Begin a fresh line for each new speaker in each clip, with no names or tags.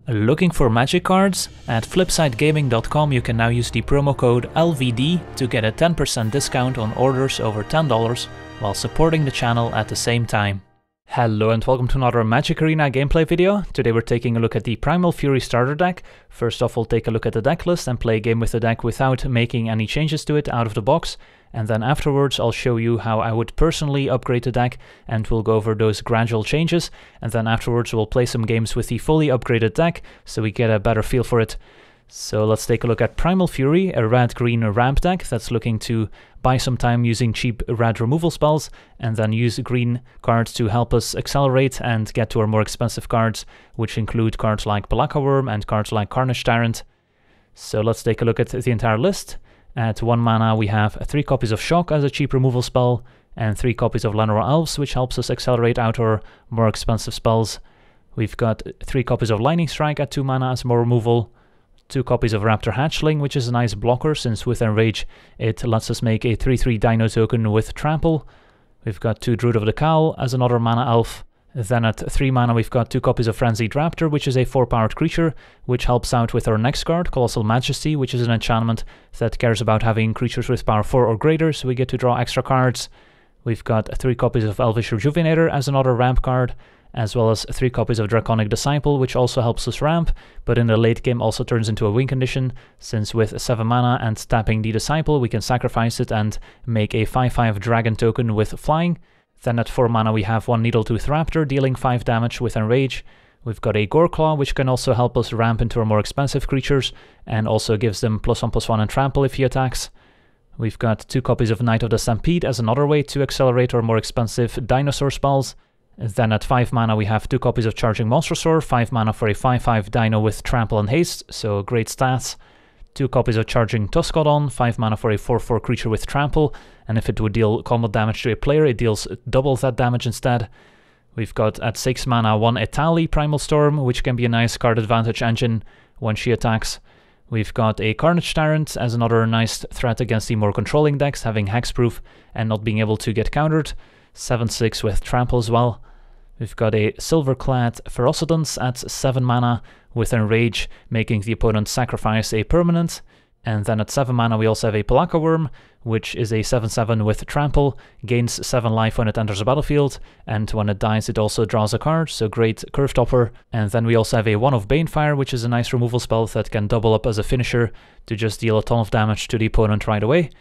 Looking for magic cards? At flipsidegaming.com you can now use the promo code LVD to get a 10% discount on orders over $10 while supporting the channel at the same time. Hello and welcome to another Magic Arena gameplay video. Today we're taking a look at the Primal Fury starter deck. First off, we'll take a look at the deck list and play a game with the deck without making any changes to it out of the box. And then afterwards I'll show you how I would personally upgrade the deck, and we'll go over those gradual changes. And then afterwards we'll play some games with the fully upgraded deck so we get a better feel for it. So let's take a look at Primal Fury, a red-green ramp deck that's looking to buy some time using cheap red removal spells, and then use green cards to help us accelerate and get to our more expensive cards, which include cards like Black Worm and cards like Carnage Tyrant. So let's take a look at the entire list. At 1 mana we have 3 copies of Shock as a cheap removal spell, and 3 copies of Llanowar Elves, which helps us accelerate out our more expensive spells. We've got 3 copies of Lightning Strike at 2 mana as more removal, 2 copies of Raptor Hatchling, which is a nice blocker since with Enrage it lets us make a 3/3 Dino token with Trample. We've got 2 Druid of the Cowl as another mana elf. Then at 3 mana we've got 2 copies of Frenzied Raptor, which is a 4-powered creature, which helps out with our next card, Colossal Majesty, which is an enchantment that cares about having creatures with power 4 or greater, so we get to draw extra cards. We've got 3 copies of Elvish Rejuvenator as another ramp card, as well as 3 copies of Draconic Disciple, which also helps us ramp, but in the late game also turns into a win condition, since with 7 mana and tapping the Disciple we can sacrifice it and make a 5/5 dragon token with flying. Then at 4 mana we have 1 Needletooth Raptor dealing 5 damage with Enrage. We've got a Goreclaw, which can also help us ramp into our more expensive creatures, and also gives them +1/+1 and trample if he attacks. We've got 2 copies of Knight of the Stampede as another way to accelerate our more expensive Dinosaur spells. Then at 5 mana we have 2 copies of Charging Monstrosaur, 5 mana for a 5/5 Dino with trample and haste, so great stats. 2 copies of Charging Tuscaudon, 5 mana for a 4/4 creature with trample, and if it would deal combat damage to a player, it deals double that damage instead. We've got at 6 mana 1 Etali Primal Storm, which can be a nice card advantage engine when she attacks. We've got a Carnage Tyrant as another nice threat against the more controlling decks, having hexproof and not being able to get countered. 7/6 with trample as well. We've got a Silverclad Ferocidance at 7 mana with Enrage, making the opponent sacrifice a permanent. And then at 7 mana we also have a Black Worm, which is a 7/7 with trample, gains 7 life when it enters the battlefield, and when it dies it also draws a card, so great curve topper. And then we also have a 1 of Banefire, which is a nice removal spell that can double up as a finisher to just deal a ton of damage to the opponent right away.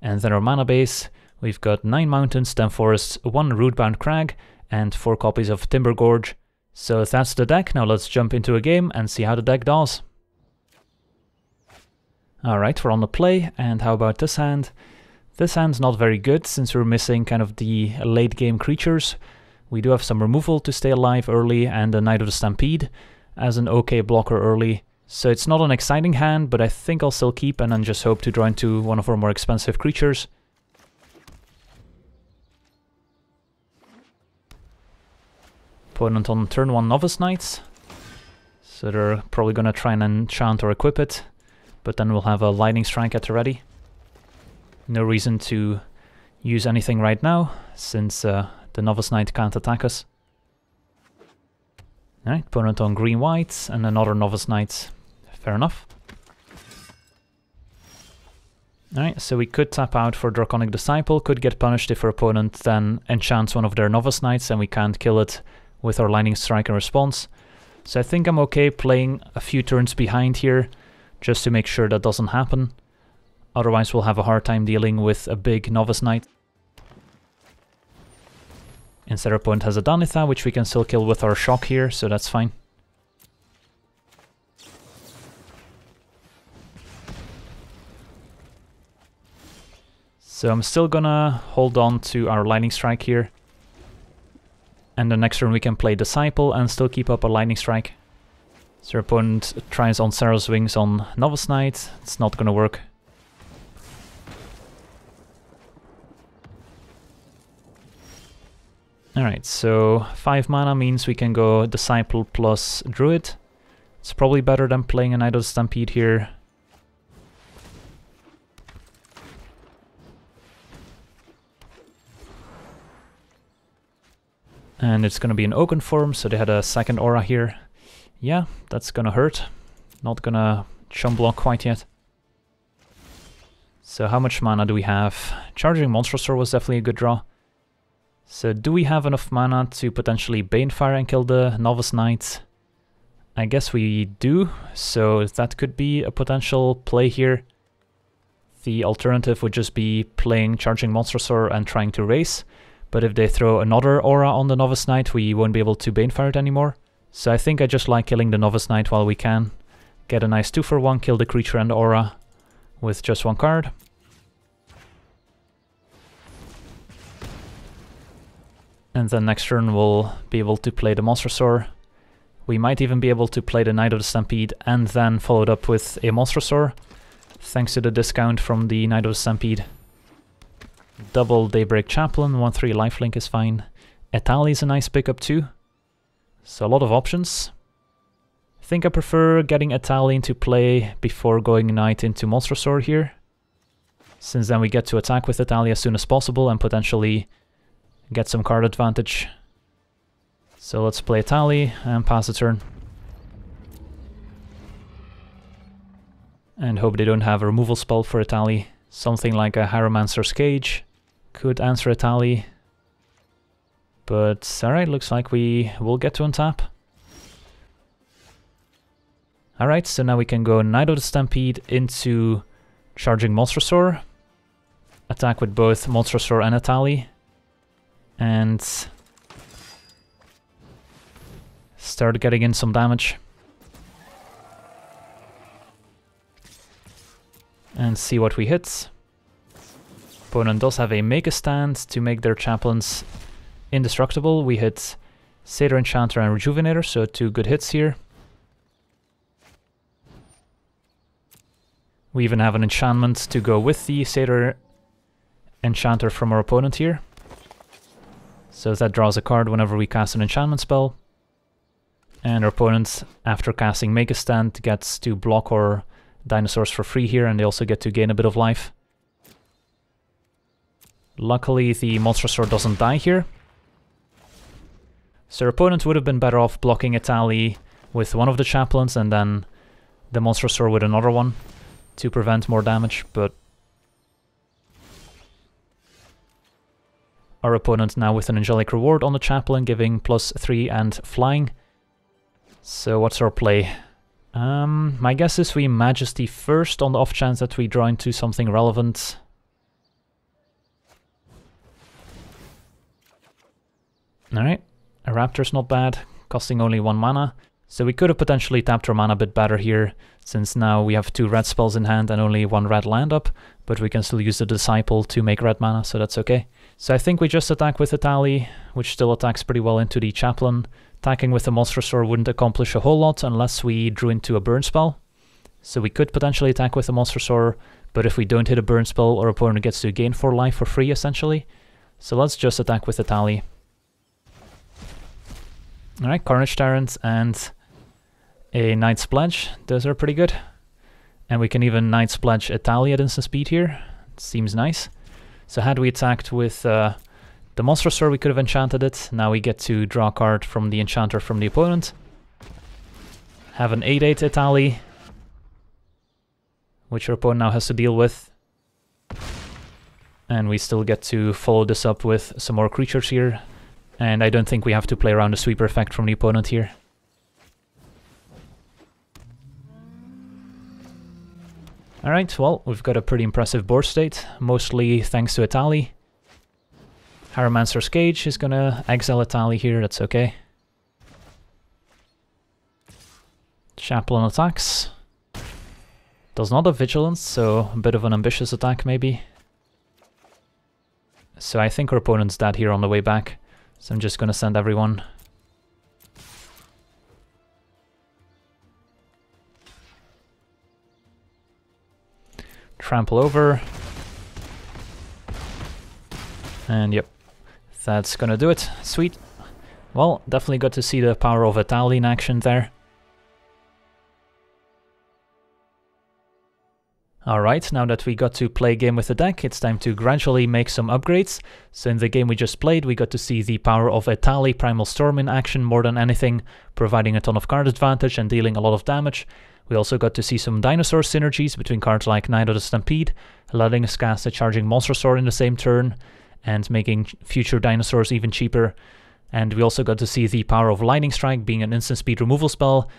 And then our mana base, we've got 9 Mountains, 10 Forests, 1 Rootbound Crag, and 4 copies of Timber Gorge. So that's the deck. Now let's jump into a game and see how the deck does. Alright, we're on the play, and how about this hand? This hand's not very good since we're missing kind of the late game creatures. We do have some removal to stay alive early and a Knight of the Stampede as an okay blocker early. So it's not an exciting hand, but I think I'll still keep and then just hope to draw into one of our more expensive creatures. Opponent on turn 1 Novice Knights, so they're probably going to try and enchant or equip it, but then we'll have a Lightning Strike at the ready. No reason to use anything right now, since the Novice Knight can't attack us. Alright, opponent on green-white, and another Novice Knight. Fair enough. Alright, so we could tap out for Draconic Disciple, could get punished if our opponent then enchants one of their Novice Knights and we can't kill it with our Lightning Strike in response. So I think I'm okay playing a few turns behind here, just to make sure that doesn't happen. Otherwise we'll have a hard time dealing with a big Novice Knight. Instead our opponent has a Danitha, which we can still kill with our Shock here, so that's fine. So I'm still gonna hold on to our Lightning Strike here. And the next turn we can play Disciple and still keep up a Lightning Strike. So our opponent tries on Sarah's Wings on Novice Knight. It's not gonna work. Alright, so 5 mana means we can go Disciple plus Druid. It's probably better than playing a Knight of the Stampede here. And it's going to be an Oaken form, so they had a second aura here. Yeah, that's gonna hurt. Not gonna chum block quite yet. So how much mana do we have? Charging Monstrosaur was definitely a good draw. So do we have enough mana to potentially Banefire and kill the Novice Knight? I guess we do, so that could be a potential play here. The alternative would just be playing Charging Monstrosaur and trying to race, but if they throw another aura on the Novice Knight, we won't be able to Banefire it anymore. So I think I just like killing the Novice Knight while we can. Get a nice 2-for-1, kill the creature and the aura with just one card. And then next turn we'll be able to play the Monstrosaur. We might even be able to play the Knight of the Stampede and then follow it up with a Monstrosaur, thanks to the discount from the Knight of the Stampede. Double Daybreak Chaplain, 1/3 lifelink is fine. Etali is a nice pickup too. So a lot of options. I think I prefer getting Etali into play before going Knight into Monstrosaur here, since then we get to attack with Etali as soon as possible and potentially get some card advantage. So let's play Etali and pass the turn. And hope they don't have a removal spell for Etali. Something like a Hieromancer's Cage could answer Etali. But alright, looks like we will get to untap. Alright, so now we can go Knight of the Stampede into Charging Monstrosaur. Attack with both Monstrosaur and Etali. And start getting in some damage. And see what we hit. Opponent does have a Make a Stand to make their chaplains indestructible. We hit Satyr Enchanter and Rejuvenator, so 2 good hits here. We even have an enchantment to go with the Satyr Enchanter from our opponent here. So that draws a card whenever we cast an enchantment spell. And our opponent, after casting Make a Stand, gets to block our Dinosaurs for free here, and they also get to gain a bit of life. Luckily, the Monstrosaur doesn't die here. So our opponent would have been better off blocking Etali with one of the chaplains and then the Monstrosaur with another one to prevent more damage, but our opponent now with an Angelic Reward on the chaplain, giving +3 and flying. So what's our play? My guess is we Majesty first on the off chance that we draw into something relevant. Alright, a Raptor's not bad, costing only 1 mana. So we could have potentially tapped our mana a bit better here, since now we have 2 red spells in hand and only 1 red land up, but we can still use the Disciple to make red mana, so that's okay. So I think we just attack with Etali, which still attacks pretty well into the chaplain. Attacking with the Monstrosaur wouldn't accomplish a whole lot unless we drew into a burn spell. So we could potentially attack with the Monstrosaur, but if we don't hit a burn spell, our opponent gets to gain 4 life for free, essentially. So let's just attack with Etali. Alright, Carnage Tyrant and a Knight's Pledge. Those are pretty good. And we can even Knight's Pledge Etali at instant speed here. It seems nice. So had we attacked with the Monstrosaur, we could have enchanted it. Now we get to draw a card from the enchanter from the opponent. Have an 8/8 Etali, which our opponent now has to deal with. And we still get to follow this up with some more creatures here. And I don't think we have to play around the sweeper effect from the opponent here. Alright, well, we've got a pretty impressive board state, mostly thanks to Etali. Hieromancer's Cage is gonna exile Etali here, that's okay. Chaplain attacks. Does not have Vigilance, so a bit of an ambitious attack maybe. So I think our opponent's dead here on the way back, so I'm just gonna send everyone. Trample over. And yep, that's gonna do it. Sweet. Well, definitely got to see the power of Etali in action there. Alright, now that we got to play a game with the deck, it's time to gradually make some upgrades. So in the game we just played, we got to see the power of Etali Primal Storm in action more than anything, providing a ton of card advantage and dealing a lot of damage. We also got to see some Dinosaur synergies between cards like Knight of the Stampede, letting us cast a Charging Monster Sword in the same turn, and making future Dinosaurs even cheaper. And we also got to see the power of Lightning Strike being an instant speed removal spell,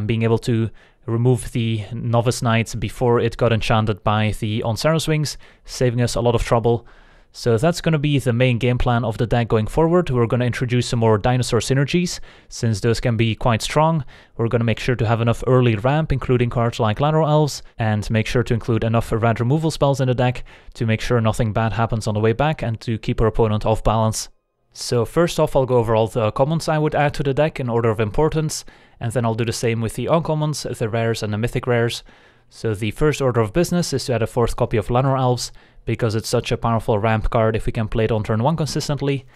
being able to remove the Novice Knight before it got enchanted by the Onceros Wings, saving us a lot of trouble. So that's going to be the main game plan of the deck going forward. We're going to introduce some more Dinosaur synergies, since those can be quite strong. We're going to make sure to have enough early ramp, including cards like Llanowar Elves, and make sure to include enough red removal spells in the deck to make sure nothing bad happens on the way back and to keep our opponent off balance. So first off, I'll go over all the commons I would add to the deck in order of importance, and then I'll do the same with the uncommons, the rares and the mythic rares. So the first order of business is to add a 4th copy of Llanowar Elves, because it's such a powerful ramp card if we can play it on turn 1 consistently.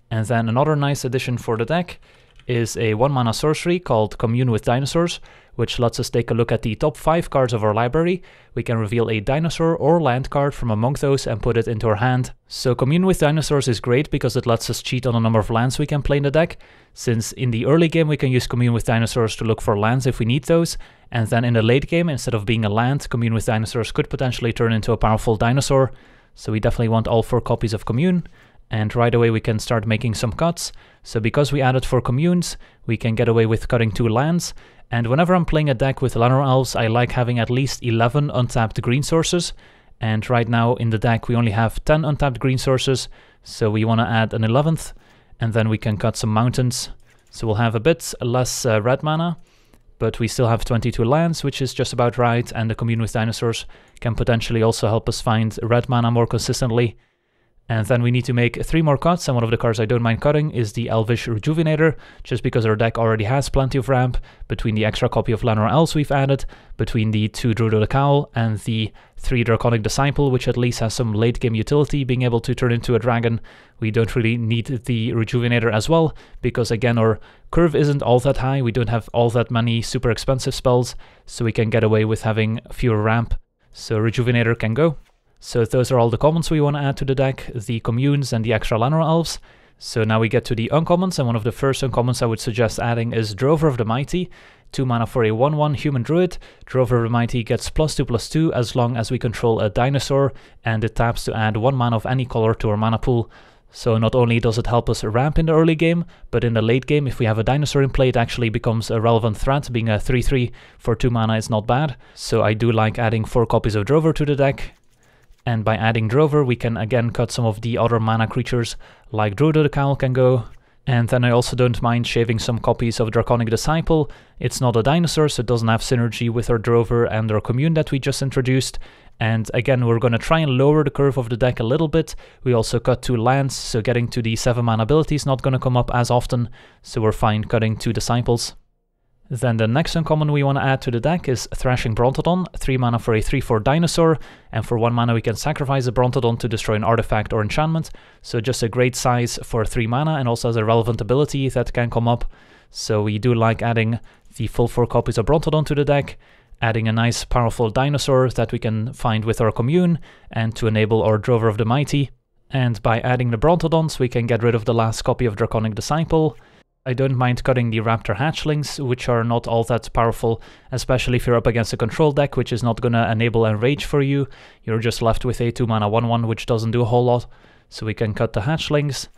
And then another nice addition for the deck is a 1-mana sorcery called Commune with Dinosaurs, which lets us take a look at the top 5 cards of our library. We can reveal a dinosaur or land card from among those and put it into our hand. So Commune with Dinosaurs is great because it lets us cheat on a number of lands we can play in the deck, since in the early game we can use Commune with Dinosaurs to look for lands if we need those, and then in the late game, instead of being a land, Commune with Dinosaurs could potentially turn into a powerful dinosaur. So we definitely want all 4 copies of Commune. And right away we can start making some cuts. So because we added 4 communes, we can get away with cutting 2 lands. And whenever I'm playing a deck with Llanowar Elves, I like having at least 11 untapped green sources. And right now in the deck we only have 10 untapped green sources, so we want to add an 11th, and then we can cut some mountains. So we'll have a bit less red mana, but we still have 22 lands, which is just about right, and the Commune with Dinosaurs can potentially also help us find red mana more consistently. And then we need to make 3 more cuts, and one of the cards I don't mind cutting is the Elvish Rejuvenator, just because our deck already has plenty of ramp, between the extra copy of Llanowar Elves we've added, between the 2 Druid of the Cowl, and the 3 Draconic Disciple, which at least has some late game utility, being able to turn into a dragon. We don't really need the Rejuvenator as well, because again our curve isn't all that high, we don't have all that many super expensive spells, so we can get away with having fewer ramp. So Rejuvenator can go. So those are all the commons we want to add to the deck, the communes and the extra Llanowar Elves. So now we get to the uncommons, and one of the first uncommons I would suggest adding is Drover of the Mighty. 2 mana for a 1/1 human druid. Drover of the Mighty gets +2/+2 as long as we control a dinosaur, and it taps to add 1 mana of any color to our mana pool. So not only does it help us ramp in the early game, but in the late game, if we have a dinosaur in play, it actually becomes a relevant threat. Being a 3/3 for 2 mana is not bad. So I do like adding 4 copies of Drover to the deck. And by adding Drover, we can again cut some of the other mana creatures, like Druid of the Cowl can go. And then I also don't mind shaving some copies of Draconic Disciple. It's not a dinosaur, so it doesn't have synergy with our Drover and our Commune that we just introduced. And again, we're going to try and lower the curve of the deck a little bit. We also cut 2 lands, so getting to the 7 mana ability is not going to come up as often, so we're fine cutting 2 Disciples. Then the next uncommon we want to add to the deck is Thrashing Brontodon, 3 mana for a 3/4 dinosaur, and for 1 mana we can sacrifice a Brontodon to destroy an artifact or enchantment, so just a great size for 3 mana, and also has a relevant ability that can come up. So we do like adding the full 4 copies of Brontodon to the deck, adding a nice powerful dinosaur that we can find with our Commune, and to enable our Drover of the Mighty. And by adding the Brontodons we can get rid of the last copy of Draconic Disciple. I don't mind cutting the Raptor Hatchlings, which are not all that powerful, especially if you're up against a control deck, which is not gonna enable Enrage for you. You're just left with a 2 mana 1/1, which doesn't do a whole lot, so we can cut the Hatchlings.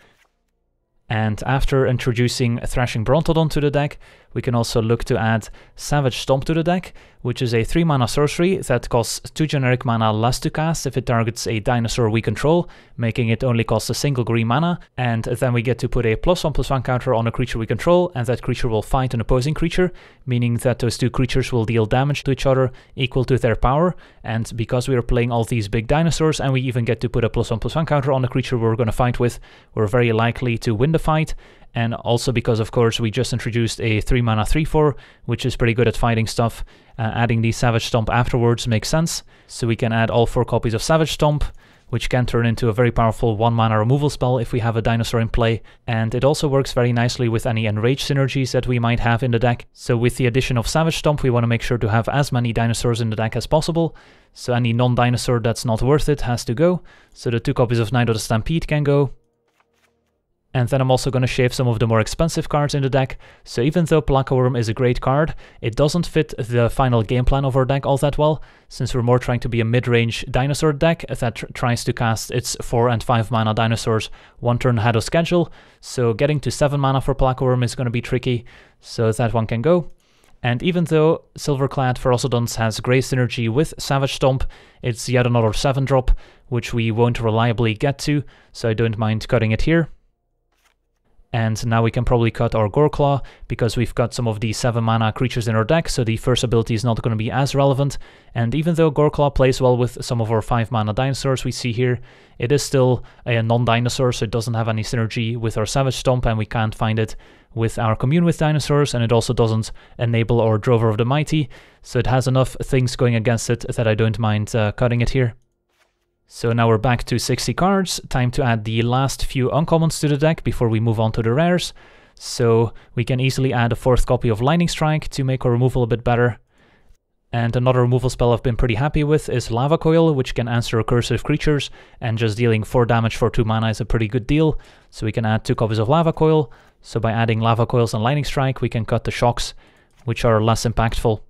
And after introducing Thrashing Brontodon to the deck, we can also look to add Savage Stomp to the deck, which is a 3 mana sorcery that costs 2 generic mana less to cast if it targets a dinosaur we control, making it only cost a single green mana, and then we get to put a +1/+1 counter on a creature we control, and that creature will fight an opposing creature, meaning that those 2 creatures will deal damage to each other equal to their power. And because we are playing all these big dinosaurs, and we even get to put a +1/+1 counter on the creature we're going to fight with, we're very likely to win the fight. And also because, of course, we just introduced a 3 mana 3/4, which is pretty good at fighting stuff. Adding the Savage Stomp afterwards makes sense. So we can add all 4 copies of Savage Stomp. which can turn into a very powerful 1-mana removal spell if we have a dinosaur in play, and it also works very nicely with any enrage synergies that we might have in the deck. So with the addition of Savage Stomp, we want to make sure to have as many dinosaurs in the deck as possible, so any non-dinosaur that's not worth it has to go. So the 2 copies of Night of the Stampede can go. And then I'm also going to shave some of the more expensive cards in the deck, so even though Pelakka Wurm is a great card, it doesn't fit the final game plan of our deck all that well, since we're more trying to be a mid-range dinosaur deck that tries to cast its 4 and 5 mana dinosaurs 1 turn ahead of schedule, so getting to 7 mana for Pelakka Wurm is going to be tricky, so that one can go. And even though Silverclad Ferocidons has great synergy with Savage Stomp, it's yet another 7-drop, which we won't reliably get to, so I don't mind cutting it here. And now we can probably cut our Goreclaw, because we've got some of the 7-mana creatures in our deck, so the first ability is not going to be as relevant. And even though Goreclaw plays well with some of our 5-mana dinosaurs we see here, it is still a non-dinosaur, so it doesn't have any synergy with our Savage Stomp, and we can't find it with our Commune with dinosaurs, and it also doesn't enable our Drover of the Mighty, so it has enough things going against it that I don't mind cutting it here. So now we're back to 60 cards, time to add the last few uncommons to the deck before we move on to the rares. So we can easily add a 4th copy of Lightning Strike to make our removal a bit better. And another removal spell I've been pretty happy with is Lava Coil, which can answer recursive creatures, and just dealing 4 damage for 2 mana is a pretty good deal. So we can add 2 copies of Lava Coil, so by adding Lava Coils and Lightning Strike we can cut the shocks, which are less impactful.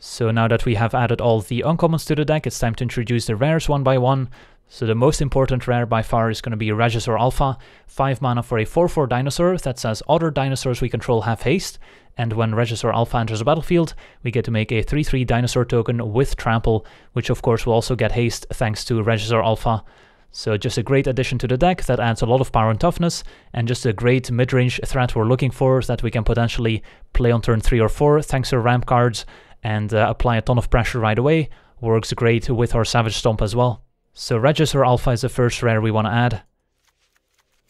So now that we have added all the uncommons to the deck, it's time to introduce the rares one by one. So the most important rare by far is going to be Regisaur Alpha, 5 mana for a 4/4 dinosaur that says other dinosaurs we control have haste, and when Regisaur Alpha enters the battlefield, we get to make a 3/3 dinosaur token with trample, which of course will also get haste thanks to Regisaur Alpha. So just a great addition to the deck that adds a lot of power and toughness, and just a great mid-range threat we're looking for that we can potentially play on turn 3 or 4 thanks to ramp cards, and apply a ton of pressure right away. Works great with our Savage Stomp as well. So Regisaur Alpha is the first rare we want to add.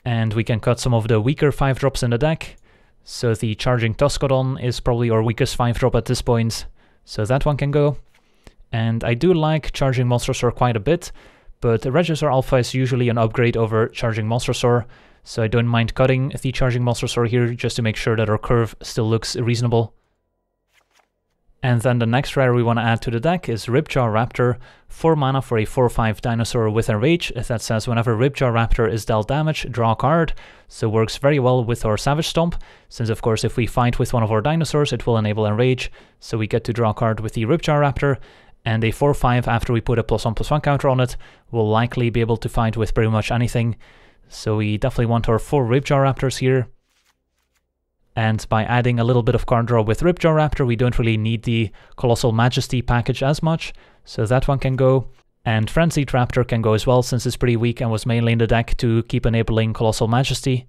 And we can cut some of the weaker 5-drops in the deck. So the Charging Tuskodon is probably our weakest 5-drop at this point, so that one can go. And I do like Charging Monstrosaur quite a bit, but Regisaur Alpha is usually an upgrade over Charging Monstrosaur, so I don't mind cutting the Charging Monstrosaur here just to make sure that our curve still looks reasonable. And then the next rare we want to add to the deck is Ripjaw Raptor, 4 mana for a 4/5 dinosaur with enrage that says whenever Ripjaw Raptor is dealt damage, draw a card, so works very well with our Savage Stomp, since of course if we fight with one of our dinosaurs it will enable enrage, so we get to draw a card with the Ripjaw Raptor, and a 4/5 after we put a +1/+1 counter on it will likely be able to fight with pretty much anything, so we definitely want our 4 Ripjaw Raptors here. And by adding a little bit of card draw with Ripjaw Raptor, we don't really need the Colossal Majesty package as much, so that one can go. And Frenzied Raptor can go as well, since it's pretty weak and was mainly in the deck to keep enabling Colossal Majesty.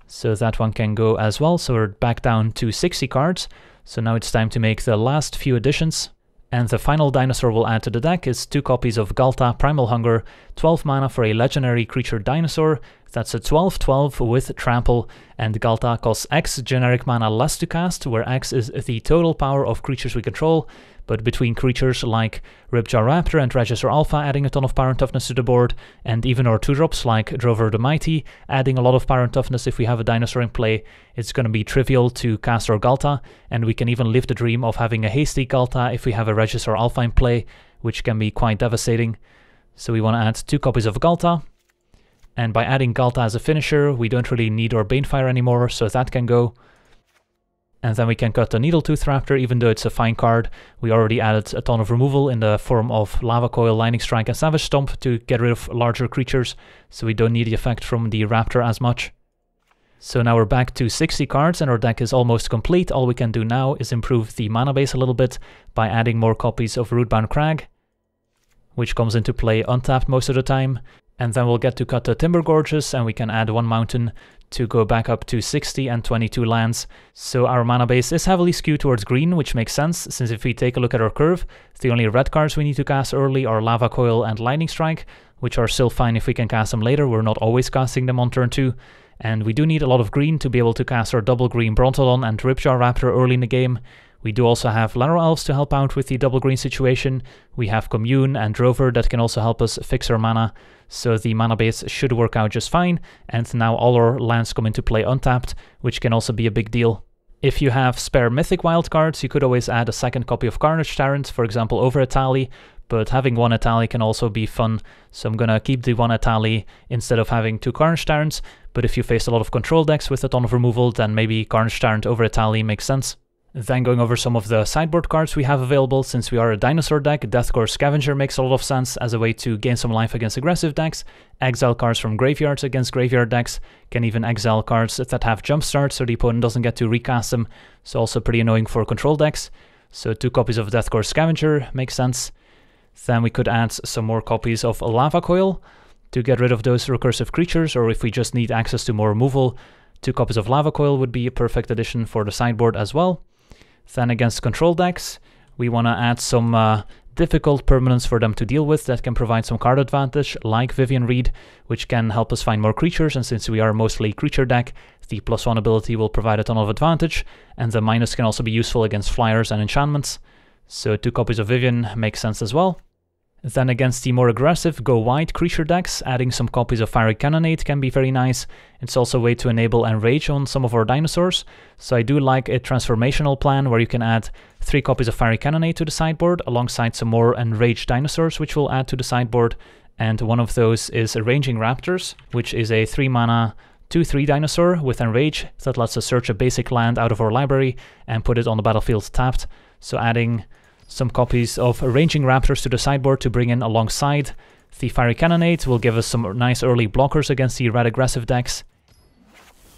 So that one can go as well, so we're back down to 60 cards. So now it's time to make the last few additions. And the final dinosaur we'll add to the deck is 2 copies of Ghalta Primal Hunger, 12 mana for a legendary creature dinosaur. That's a 12/12 with trample, and Ghalta costs X generic mana less to cast, where X is the total power of creatures we control, but between creatures like Ripjaw Raptor and Regisaur Alpha adding a ton of power and toughness to the board, and even our 2-drops like Drover the Mighty adding a lot of power and toughness if we have a dinosaur in play, it's going to be trivial to cast our Ghalta, and we can even live the dream of having a hasty Ghalta if we have a Regisaur Alpha in play, which can be quite devastating. So we want to add 2 copies of Ghalta. And by adding Ghalta as a finisher, we don't really need our Banefire anymore, so that can go. And then we can cut the Needletooth Raptor, even though it's a fine card. We already added a ton of removal in the form of Lava Coil, Lightning Strike and Savage Stomp to get rid of larger creatures, so we don't need the effect from the Raptor as much. So now we're back to 60 cards and our deck is almost complete. All we can do now is improve the mana base a little bit by adding more copies of Rootbound Crag, which comes into play untapped most of the time. And then we'll get to cut the Timber Gorges, and we can add 1 mountain to go back up to 60 and 22 lands. So our mana base is heavily skewed towards green, which makes sense, since if we take a look at our curve, the only red cards we need to cast early are Lava Coil and Lightning Strike, which are still fine if we can cast them later. We're not always casting them on turn 2. And we do need a lot of green to be able to cast our double green Brontodon and Ripjaw Raptor early in the game, We do also have Llanowar Elves to help out with the double green situation. We have Commune and Drover that can also help us fix our mana, so the mana base should work out just fine, and now all our lands come into play untapped, which can also be a big deal. If you have spare mythic wildcards, you could always add a second copy of Carnage Tyrant, for example over Etali, but having one Etali can also be fun, so I'm gonna keep the one Etali instead of having two Carnage Tyrants, but if you face a lot of control decks with a ton of removal, then maybe Carnage Tyrant over Etali makes sense. Then going over some of the sideboard cards we have available, since we are a dinosaur deck, Deathcore Scavenger makes a lot of sense as a way to gain some life against aggressive decks, exile cards from graveyards against graveyard decks, can even exile cards that have jumpstart so the opponent doesn't get to recast them, so also pretty annoying for control decks. So 2 copies of Deathcore Scavenger makes sense. Then we could add some more copies of Lava Coil to get rid of those recursive creatures, or if we just need access to more removal, 2 copies of Lava Coil would be a perfect addition for the sideboard as well. Then against control decks, we want to add some difficult permanents for them to deal with that can provide some card advantage, like Vivian Reed, which can help us find more creatures, and since we are mostly creature deck, the +1 ability will provide a ton of advantage, and the minus can also be useful against flyers and enchantments, so 2 copies of Vivian makes sense as well. Then against the more aggressive go wide creature decks, adding some copies of Fiery Cannonade can be very nice. It's also a way to enable Enrage on some of our dinosaurs, so I do like a transformational plan where you can add 3 copies of Fiery Cannonade to the sideboard alongside some more Enraged dinosaurs which we'll add to the sideboard, and one of those is Raging Raptors, which is a 3 mana 2/3 dinosaur with Enrage that lets us search a basic land out of our library and put it on the battlefield tapped, so adding some copies of Raging Raptors to the sideboard to bring in alongside the Fiery Cannonade will give us some nice early blockers against the red aggressive decks.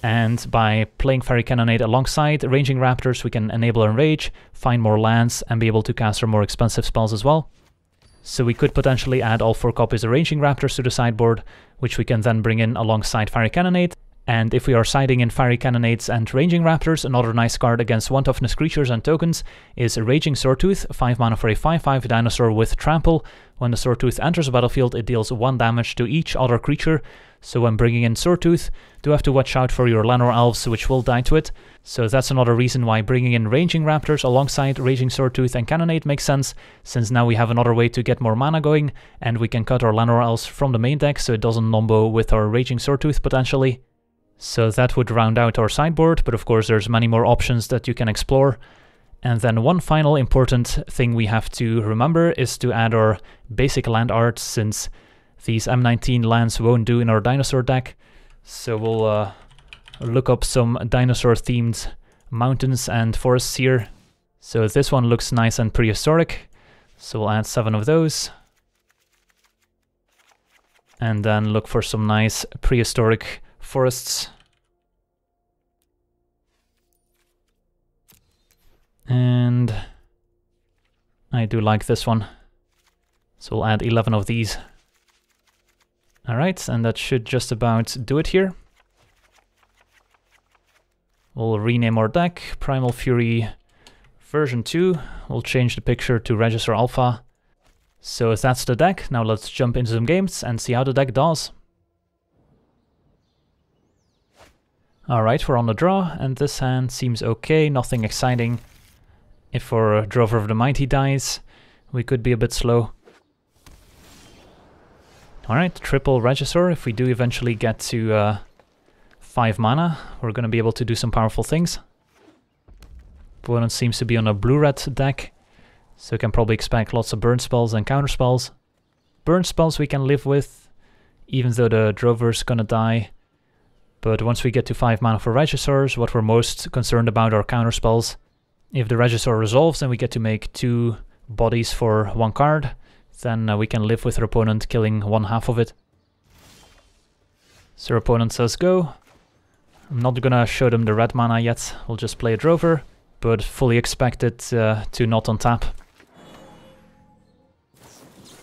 And by playing Fiery Cannonade alongside Raging Raptors, we can enable Enrage, find more lands, and be able to cast our more expensive spells as well. So we could potentially add all 4 copies of Raging Raptors to the sideboard, which we can then bring in alongside Fiery Cannonade. And if we are siding in Fiery Cannonades and Raging Raptors, another nice card against 1 toughness creatures and tokens is Raging Swordtooth, 5 mana for a 5/5 dinosaur with trample. When the Swordtooth enters the battlefield, it deals 1 damage to each other creature, so when bringing in Swordtooth, do have to watch out for your Llanowar Elves, which will die to it. So that's another reason why bringing in Raging Raptors alongside Raging Swordtooth and Cannonade makes sense, since now we have another way to get more mana going, and we can cut our Llanowar Elves from the main deck so it doesn't nombo with our Raging Swordtooth potentially. So that would round out our sideboard, but of course there's many more options that you can explore. And then one final important thing we have to remember is to add our basic land art, since these M19 lands won't do in our dinosaur deck. So we'll look up some dinosaur themed mountains and forests here. So this one looks nice and prehistoric, so we'll add 7 of those. And then look for some nice prehistoric forests. And I do like this one, so we'll add 11 of these. Alright, and that should just about do it here. We'll rename our deck, Primal Fury version 2. We'll change the picture to Regisaur Alpha. So that's the deck. Now let's jump into some games and see how the deck does. Alright, we're on the draw, and this hand seems okay, nothing exciting. If our Drover of the Mighty dies, we could be a bit slow. Alright, triple Regisaur. If we do eventually get to 5 mana, we're going to be able to do some powerful things. Opponent seems to be on a blue-red deck, so we can probably expect lots of burn spells and counter spells. Burn spells we can live with, even though the Drover's gonna die. But once we get to 5 mana for Regisaurs, what we're most concerned about are counter spells. If the Regisaur resolves, then we get to make 2 bodies for 1 card. Then we can live with our opponent killing 1/2 of it. So our opponent says go. I'm not gonna show them the red mana yet, we'll just play a Drover, but fully expect it to not untap.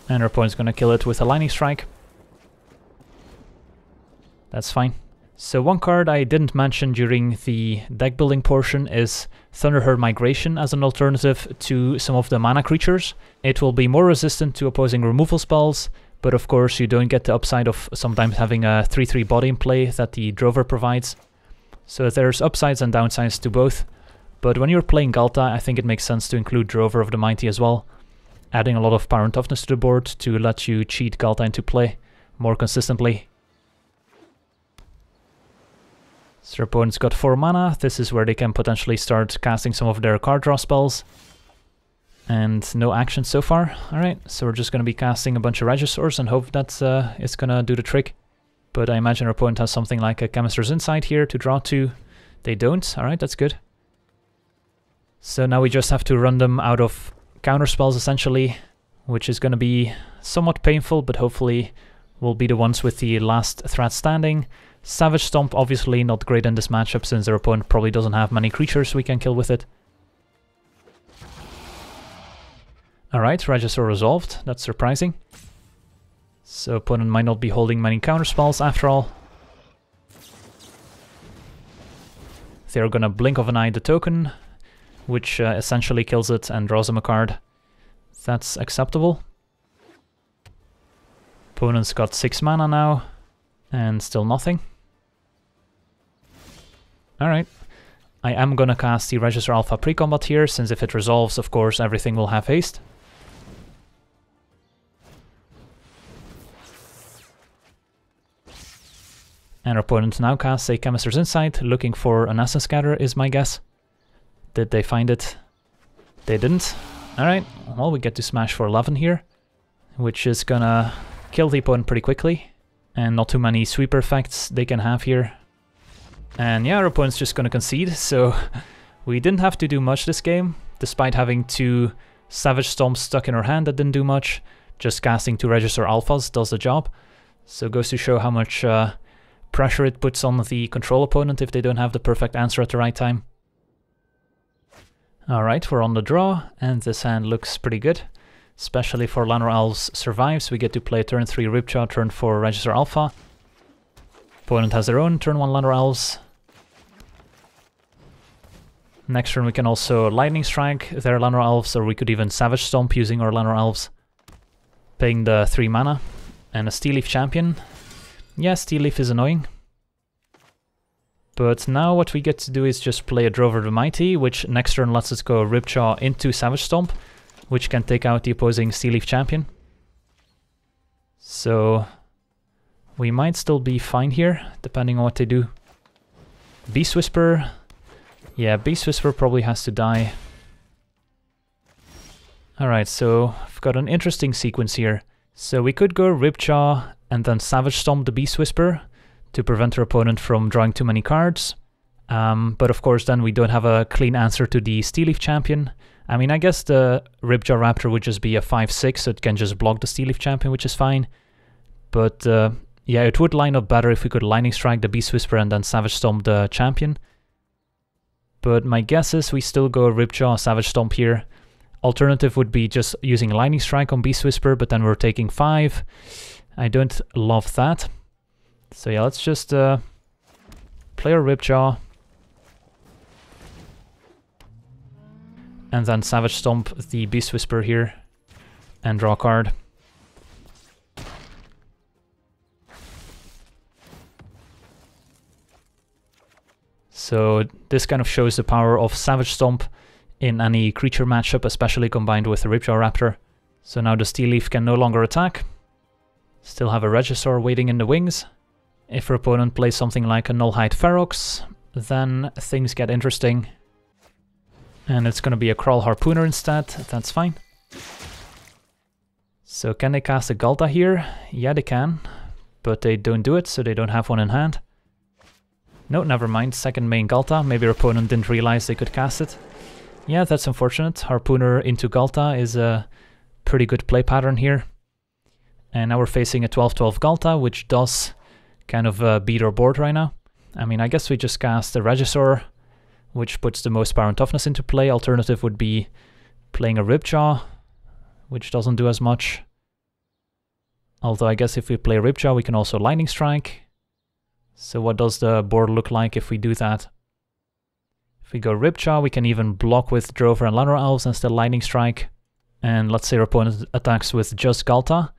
And our opponent's gonna kill it with a Lightning Strike. That's fine. So one card I didn't mention during the deck building portion is Thunderherd Migration as an alternative to some of the mana creatures. It will be more resistant to opposing removal spells, but of course you don't get the upside of sometimes having a 3/3 body in play that the Drover provides. So there's upsides and downsides to both, But when you're playing Ghalta, I think it makes sense to include Drover of the Mighty as well, adding a lot of power and toughness to the board to let you cheat Ghalta into play more consistently. So their opponent's got 4 mana. This is where they can potentially start casting some of their card draw spells. And no action so far. Alright, so we're just going to be casting a bunch of Regisaurs and hope that it's going to do the trick. But I imagine our opponent has something like a Chemist's Insight here to draw to. They don't. Alright, that's good. So now we just have to run them out of counter spells essentially, which is going to be somewhat painful, but hopefully will be the ones with the last threat standing. Savage Stomp obviously not great in this matchup since their opponent probably doesn't have many creatures we can kill with it. Alright, Regisaur resolved. That's surprising. So opponent might not be holding many counter spells after all. They're gonna blink of an eye the token, which essentially kills it and draws them a card. That's acceptable. Opponent's got 6 mana now, and still nothing. Alright. I am gonna cast the Regisaur Alpha pre-combat here, since if it resolves, of course, everything will have haste. And our opponent now casts a Chemist's Insight, looking for an Essence Scatter is my guess. Did they find it? They didn't. Alright, well we get to smash for 11 here, which is gonna kill the opponent pretty quickly. And not too many sweeper effects they can have here. And yeah, our opponent's just gonna concede, so we didn't have to do much this game, despite having 2 Savage Stomps stuck in our hand that didn't do much. Just casting 2 Regisaur Alphas does the job. So it goes to show how much pressure it puts on the control opponent if they don't have the perfect answer at the right time. Alright, we're on the draw, and this hand looks pretty good. Especially for Llanowar Elves survives, we get to play turn 3 Ripjaw, turn 4 Regisaur Alpha. Opponent has their own turn 1 Llanowar Elves. Next turn we can also Lightning Strike their Llanowar Elves, or we could even Savage Stomp using our Llanowar Elves. Paying the 3 mana. And a Steelleaf Champion. Yeah, Steelleaf is annoying. But now what we get to do is just play a Drover the Mighty, which next turn lets us go Ripjaw into Savage Stomp, which can take out the opposing Steelleaf Champion. So we might still be fine here, depending on what they do. Beast Whisper. Yeah, Beast Whisper probably has to die. Alright, so I've got an interesting sequence here. So we could go Ripjaw and then Savage Stomp the Beast Whisper to prevent our opponent from drawing too many cards. But of course then we don't have a clean answer to the Steelleaf Champion. I mean, I guess the Ripjaw Raptor would just be a 5/6, so it can just block the Steelleaf Champion, which is fine. But yeah, it would line up better if we could Lightning Strike the Beast Whisper and then Savage Stomp the Champion. But my guess is we still go Ripjaw, Savage Stomp here. Alternative would be just using Lightning Strike on Beast Whisper, but then we're taking 5. I don't love that. So yeah, let's just play our Ripjaw. And then Savage Stomp the Beast Whisper here. And draw a card. So this kind of shows the power of Savage Stomp in any creature matchup, especially combined with the Ripjaw Raptor. So now the Steelleaf can no longer attack. Still have a Regisaur waiting in the wings. If our opponent plays something like a Nullhide Ferox, then things get interesting. And it's going to be a Crawl Harpooner instead, that's fine. So can they cast a Ghalta here? Yeah, they can, but they don't do it, so they don't have one in hand. No, never mind, second main Ghalta. Maybe our opponent didn't realize they could cast it. Yeah, that's unfortunate. Harpooner into Ghalta is a pretty good play pattern here. And now we're facing a 12/12 Ghalta, which does kind of beat our board right now. I mean, I guess we just cast the Regisaur, which puts the most power and toughness into play. Alternative would be playing a Ripjaw, which doesn't do as much. Although I guess if we play Ripjaw, we can also Lightning Strike. So what does the board look like if we do that? If we go Ripjaw, we can even block with Drover and Llanowar Elves and still Lightning Strike. And let's say our opponent attacks with just Ghalta.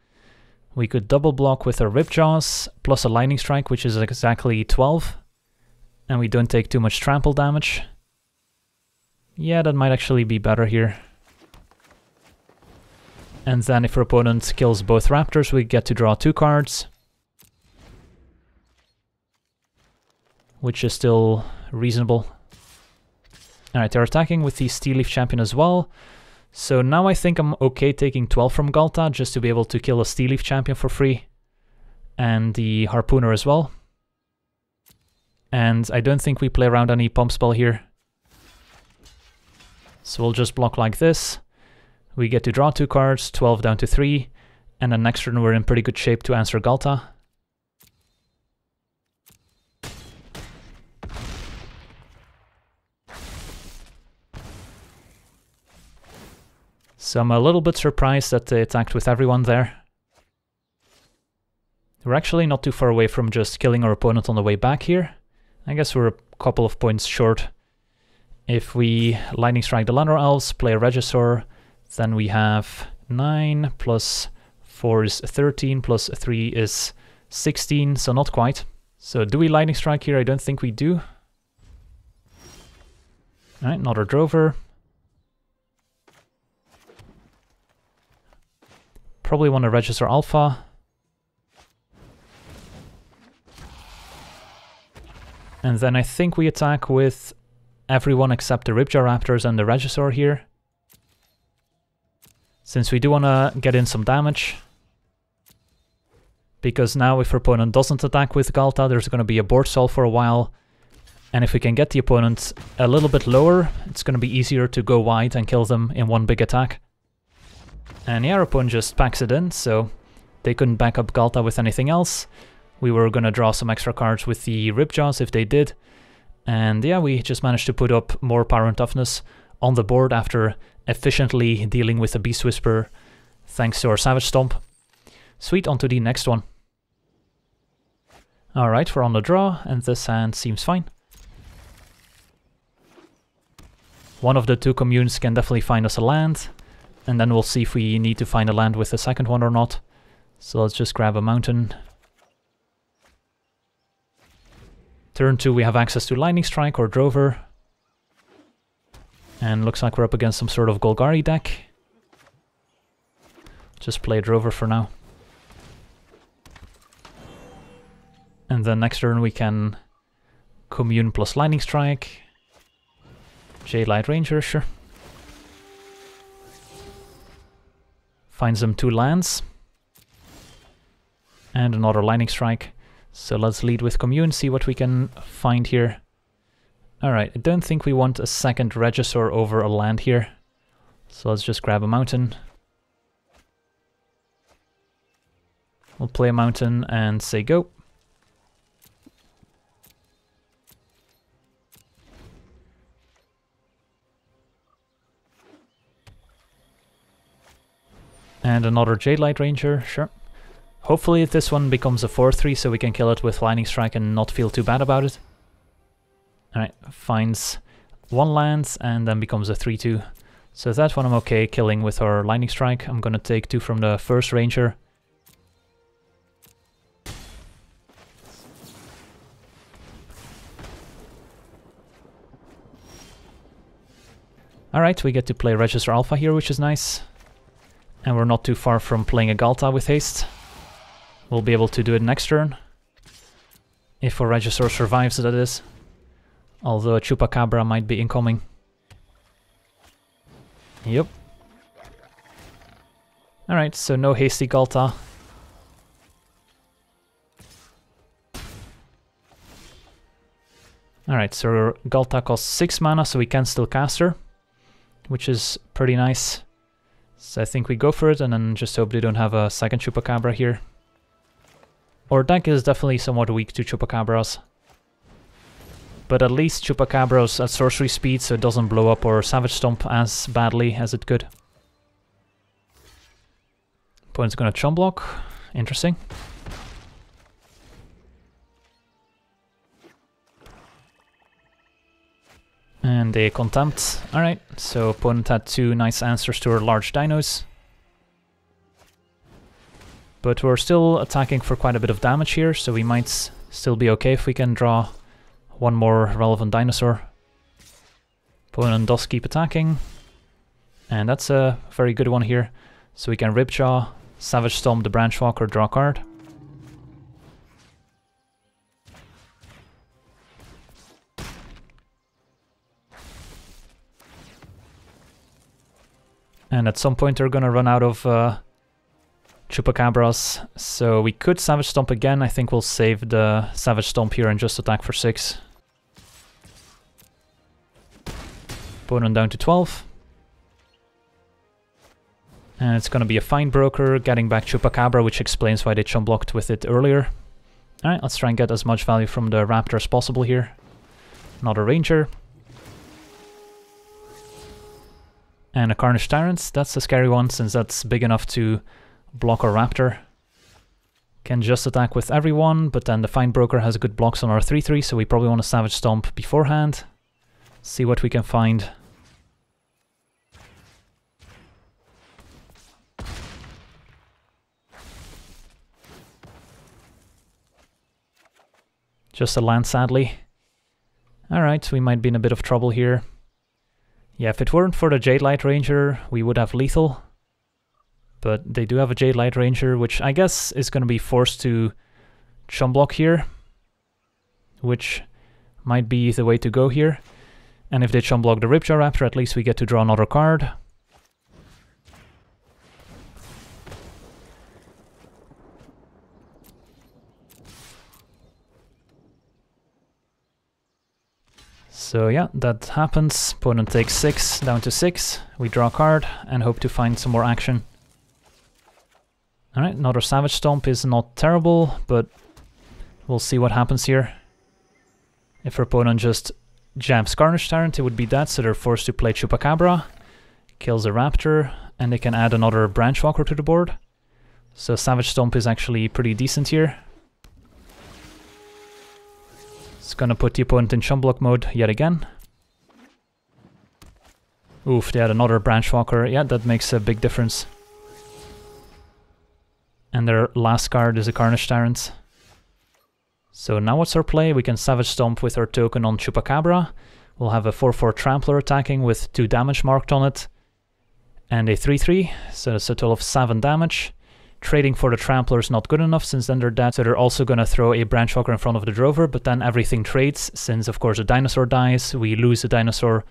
We could double block with our Ripjaws, plus a Lightning Strike, which is exactly 12. And we don't take too much trample damage. Yeah, that might actually be better here. And then if our opponent kills both raptors, we get to draw 2 cards. Which is still reasonable. Alright, they're attacking with the Steel Leaf Champion as well. So now I think I'm okay taking 12 from Ghalta, just to be able to kill a Steel Leaf Champion for free. And the Harpooner as well. And I don't think we play around any pump spell here. So we'll just block like this. We get to draw 2 cards, 12 down to 3. And then next turn we're in pretty good shape to answer Ghalta. So I'm a little bit surprised that they attacked with everyone there. We're actually not too far away from just killing our opponent on the way back here. I guess we're a couple of points short. If we Lightning Strike the Llanowar Elves, play a Regisaur, then we have 9 plus 4 is 13 plus 3 is 16, so not quite. So do we Lightning Strike here? I don't think we do. Alright, another Drover. Probably want to Regisaur Alpha. And then I think we attack with everyone except the Ripjaw Raptors and the Regisaur here. Since we do want to get in some damage. Because now if our opponent doesn't attack with Ghalta, there's going to be a board stall for a while. And if we can get the opponent a little bit lower, it's going to be easier to go wide and kill them in one big attack. And yeah, our opponent just packs it in, so they couldn't back up Ghalta with anything else. We were going to draw some extra cards with the Ripjaws if they did. And yeah, we just managed to put up more power and toughness on the board after efficiently dealing with the Beast Whisperer thanks to our Savage Stomp. Sweet, on to the next one. Alright, we're on the draw, and this hand seems fine. One of the 2 communes can definitely find us a land, and then we'll see if we need to find a land with the second one or not. So let's just grab a mountain. Turn 2 we have access to Lightning Strike or Drover. And looks like we're up against some sort of Golgari deck. Just play Drover for now. And then next turn we can Commune plus Lightning Strike. Jadelight Ranger, sure. Finds them 2 lands. And another Lightning Strike. So let's lead with Commune, see what we can find here. Alright, I don't think we want a second Regisaur over a land here. So let's just grab a mountain. We'll play a mountain and say go. And another Jadelight Ranger, sure. Hopefully this one becomes a 4-3 so we can kill it with Lightning Strike and not feel too bad about it. Alright, finds 1 land and then becomes a 3-2. So that one I'm okay killing with our Lightning Strike. I'm gonna take 2 from the first Ranger. Alright, we get to play Regisaur Alpha here, which is nice. And we're not too far from playing a Ghalta with haste. We'll be able to do it next turn. If our Regisaur survives, that is. Although a Chupacabra might be incoming. Yep. Alright, so no hasty Ghalta. Alright, so Ghalta costs 6 mana, so we can still cast her. Which is pretty nice. So I think we go for it and then just hope they don't have a second Chupacabra here. Our deck is definitely somewhat weak to Chupacabras. But at least Chupacabra's at sorcery speed, so it doesn't blow up our Savage Stomp as badly as it could. Opponent's gonna chump block. Interesting. And they contempt. Alright, so opponent had 2 nice answers to our large dinos. But we're still attacking for quite a bit of damage here, so we might still be okay if we can draw 1 more relevant dinosaur. Opponent does keep attacking. And that's a very good one here. So we can Ripjaw, Savage Stomp the Branchwalker, draw a card. And at some point they're gonna run out of Chupacabras, so we could Savage Stomp again. I think we'll save the Savage Stomp here and just attack for 6. Opponent down to 12. And it's gonna be a Fine Broker, getting back Chupacabra, which explains why they chum blocked with it earlier. Alright, let's try and get as much value from the Raptor as possible here. Another Ranger. And a Carnage Tyrant. That's a scary one, since that's big enough to block our Raptor. Can just attack with everyone, but then the Fine Broker has good blocks on our 3-3, so we probably want to Savage Stomp beforehand. See what we can find. Just a land, sadly. Alright, we might be in a bit of trouble here. Yeah, if it weren't for the Jade Light Ranger, we would have lethal. But they do have a Jade Light Ranger, which I guess is going to be forced to chum block here. Which might be the way to go here. And if they chum block the Ripjaw Raptor, at least we get to draw another card. So yeah, that happens. Opponent takes 6, down to 6. We draw a card and hope to find some more action. Alright, another Savage Stomp is not terrible, but we'll see what happens here. If our opponent just jams Carnage Tyrant, it would be that, so they're forced to play Chupacabra. Kills a Raptor, and they can add another Branchwalker to the board. So Savage Stomp is actually pretty decent here. It's gonna put the opponent in chum block mode yet again. Oof, they had another Branchwalker. Yeah, that makes a big difference. And their last card is a Carnage Tyrant. So now what's our play? We can Savage Stomp with our token on Chupacabra. We'll have a 4-4 Trampler attacking with 2 damage marked on it. And a 3-3, so that's a total of 7 damage. Trading for the Trampler is not good enough, since then they're dead, so they're also gonna throw a Branchwalker in front of the Drover, but then everything trades, since of course a Dinosaur dies, we lose the Dinosaur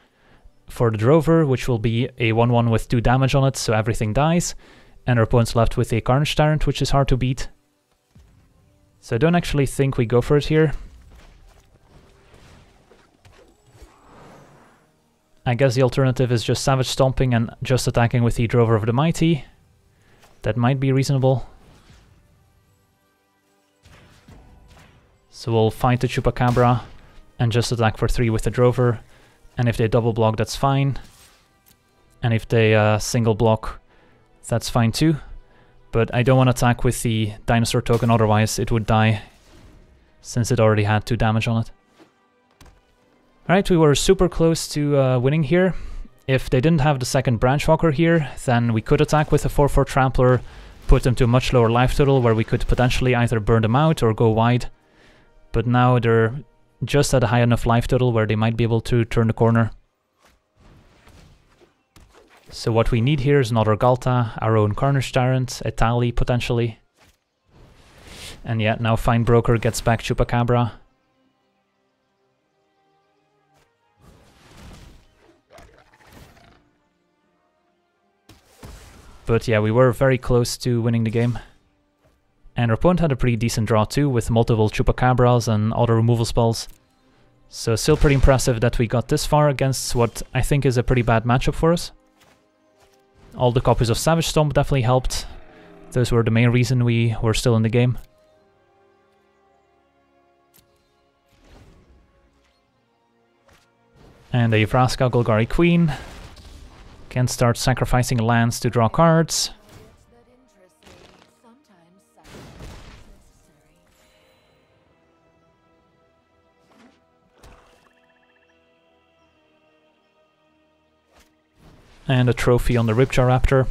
for the Drover, which will be a 1-1 with 2 damage on it, so everything dies. And our opponent's left with a Carnage Tyrant, which is hard to beat. So I don't actually think we go for it here. I guess the alternative is just Savage Stomping and just attacking with the Drover of the Mighty. That might be reasonable. So we'll fight the Chupacabra and just attack for 3 with the Drover. And if they double block, that's fine. And if they single block, that's fine too. But I don't want to attack with the Dinosaur token, otherwise it would die, since it already had 2 damage on it. Alright, we were super close to winning here. If they didn't have the second Branchwalker here, then we could attack with a 4-4 Trampler, put them to a much lower life total, where we could potentially either burn them out or go wide. But now they're just at a high enough life total where they might be able to turn the corner. So what we need here is another Ghalta, our own Carnage Tyrant, Etali potentially. And yeah, now Fine Broker gets back Chupacabra. But yeah, we were very close to winning the game. And our opponent had a pretty decent draw too, with multiple Chupacabras and other removal spells. So still pretty impressive that we got this far against what I think is a pretty bad matchup for us. All the copies of Savage Stomp definitely helped. Those were the main reason we were still in the game. And a Vraska Golgari Queen. Can start sacrificing lands to draw cards. And a trophy on the Ripjaw Raptor.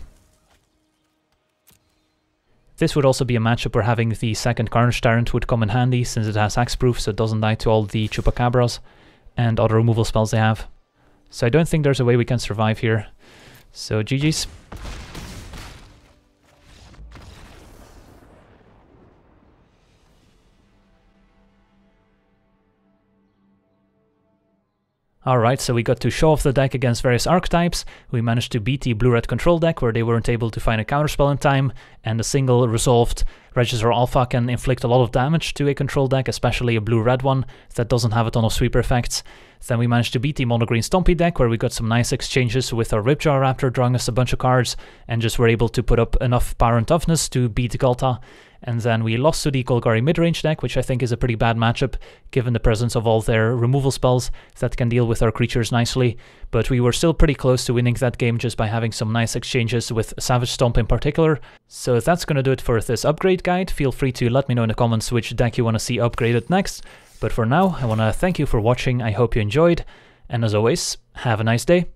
This would also be a matchup where having the second Carnage Tyrant would come in handy, since it has hexproof, so it doesn't die to all the Chupacabras and other removal spells they have. So I don't think there's a way we can survive here. So GG's. Alright, so we got to show off the deck against various archetypes. We managed to beat the blue-red control deck where they weren't able to find a counterspell in time, and a single resolved Regisaur Alpha can inflict a lot of damage to a control deck, especially a blue-red one that doesn't have a ton of sweeper effects. Then we managed to beat the mono-green Stompy deck where we got some nice exchanges with our Ripjaw Raptor drawing us a bunch of cards, and just were able to put up enough power and toughness to beat Ghalta. And then we lost to the Golgari midrange deck, which I think is a pretty bad matchup, given the presence of all their removal spells that can deal with our creatures nicely. But we were still pretty close to winning that game just by having some nice exchanges with Savage Stomp in particular. So that's gonna do it for this upgrade guide. Feel free to let me know in the comments which deck you want to see upgraded next. But for now, I want to thank you for watching, I hope you enjoyed, and as always, have a nice day.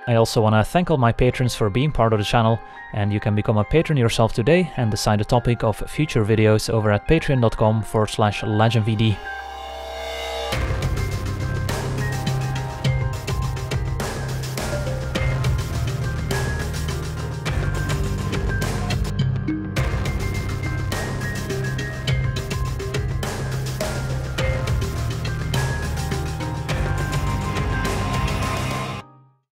I also want to thank all my patrons for being part of the channel, and you can become a patron yourself today and decide the topic of future videos over at patreon.com/LegenVD.